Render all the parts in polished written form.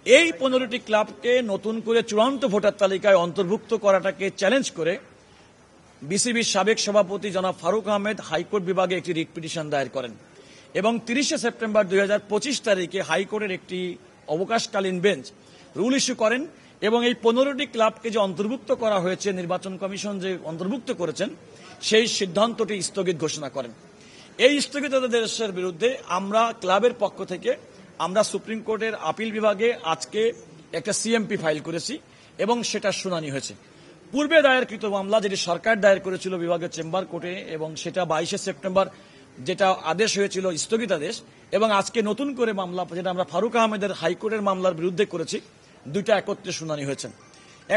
এই 15টি ক্লাবকে নতুন করে চূড়ান্ত ভোটার তালিকায় অন্তর্ভুক্ত করাটাকে চ্যালেঞ্জ করে বিসিবির সাবেক সভাপতি জনাব ফারুক আহমেদ হাইকোর্ট বিভাগে একটি রিট পিটিশন দায়ের করেন এবং 30 সেপ্টেম্বর 2025 তারিখে হাইকোর্টের একটি অবকাশকালীন বেঞ্চ রুল ইস্যু করেন এবং এই 15টি ক্লাবকে যে অন্তর্ভুক্ত করা হয়েছে, নির্বাচন কমিশন যে অন্তর্ভুক্ত করেছেন, সেই সিদ্ধান্তটি স্থগিত ঘোষণা করেন। এই স্থগিতাদেশের বিরুদ্ধে আমরা ক্লাবের পক্ষ থেকে আমরা সুপ্রিম কোর্টের আপিল বিভাগে আজকে একটা সিএমপি ফাইল করেছি এবং সেটা শুনানি হয়েছে। পূর্বে দায়েরকৃত মামলা যেটি সরকার দায়ের করেছিল বিভাগীয় চেম্বার কোর্টে এবং সেটা 22 সেপ্টেম্বর যেটা আদেশ হয়েছিল স্থগিতাদেশ, এবং আজকে নতুন করে মামলা যেটা আমরা ফারুক আহমেদের হাইকোর্টের মামলার বিরুদ্ধে করেছি, দুইটা একত্রে শুনানি হয়েছে।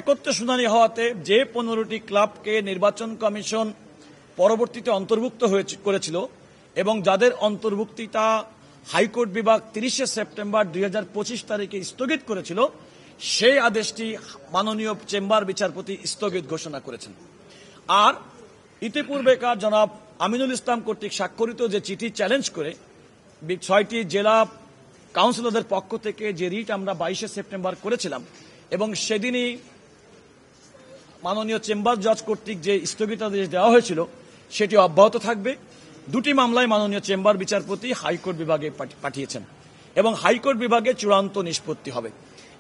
একত্রে শুনানি হওয়াতে যে 15টি ক্লাবকে নির্বাচন কমিশন পরবর্তীতে অন্তর্ভুক্ত করেছিল এবং যাদের অন্তর্ভুক্তিতা হাইকোর্ট বিভাগ 30 সেপ্টেম্বর 2025 তারিখে স্থগিত করেছিল, সেই আদেশটি মাননীয় চেম্বার বিচারপতি স্থগিত ঘোষণা করেছেন। আর ইতিপূর্বেকার জনাব আমিনুল ইসলাম কর্তৃক স্বাক্ষরিত যে চিঠি চ্যালেঞ্জ করে 6টি জেলা কাউন্সিলরদের পক্ষ থেকে যে রিট আমরা 22 সেপ্টেম্বর করেছিলাম এবং সেদিনই মাননীয় চেম্বার জজ কর্তৃক যে স্থগিতাদেশ দেওয়া হয়েছিল সেটি অব্যাহত থাকবে। দুটি মামলায় মাননীয় চেম্বার বিচারপতি হাইকোর্ট বিভাগে পাঠিয়েছেন এবং হাইকোর্ট বিভাগে চূড়ান্ত নিষ্পত্তি হবে।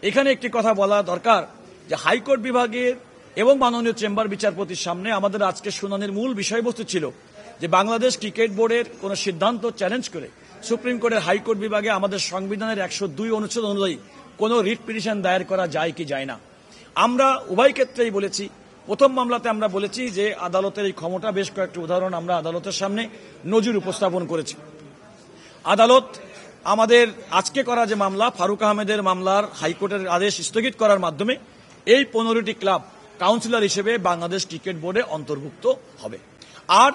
এখানে একটি কথা বলা দরকার যে হাইকোর্ট বিভাগের এবং মাননীয় চেম্বার বিচারপতির সামনে আমাদের আজকে শুনানির মূল বিষয়বস্তু ছিল যে বাংলাদেশ ক্রিকেট বোর্ডের কোন সিদ্ধান্ত চ্যালেঞ্জ করে সুপ্রিম কোর্টের হাইকোর্ট বিভাগে আমাদের সংবিধানের 102 অনুচ্ছেদ অনুযায়ী কোন রিট পিটিশন দায়ের করা যায় কি যায় না। আমরা উভয় ক্ষেত্রেই বলেছি, প্রথম মামলাতে আমরা বলেছি যে আদালতের এই ক্ষমতা, বেশ কয়েকটি উদাহরণ আমরা আদালতের সামনে নজির উপস্থাপন করেছি। আদালত আমাদের আজকে করা যে মামলা ফারুক আহমেদের মামলার হাইকোর্টের আদেশ স্থগিত করার মাধ্যমে এই 15টি ক্লাব কাউন্সিলর হিসেবে বাংলাদেশ ক্রিকেট বোর্ডে অন্তর্ভুক্ত হবে। আর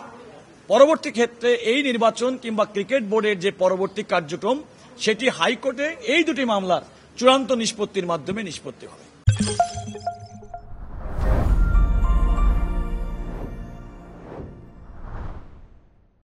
পরবর্তী ক্ষেত্রে এই নির্বাচন কিংবা ক্রিকেট বোর্ডের যে পরবর্তী কার্যক্রম সেটি হাইকোর্টে এই দুটি মামলার চূড়ান্ত নিষ্পত্তির মাধ্যমে নিষ্পত্তি হবে।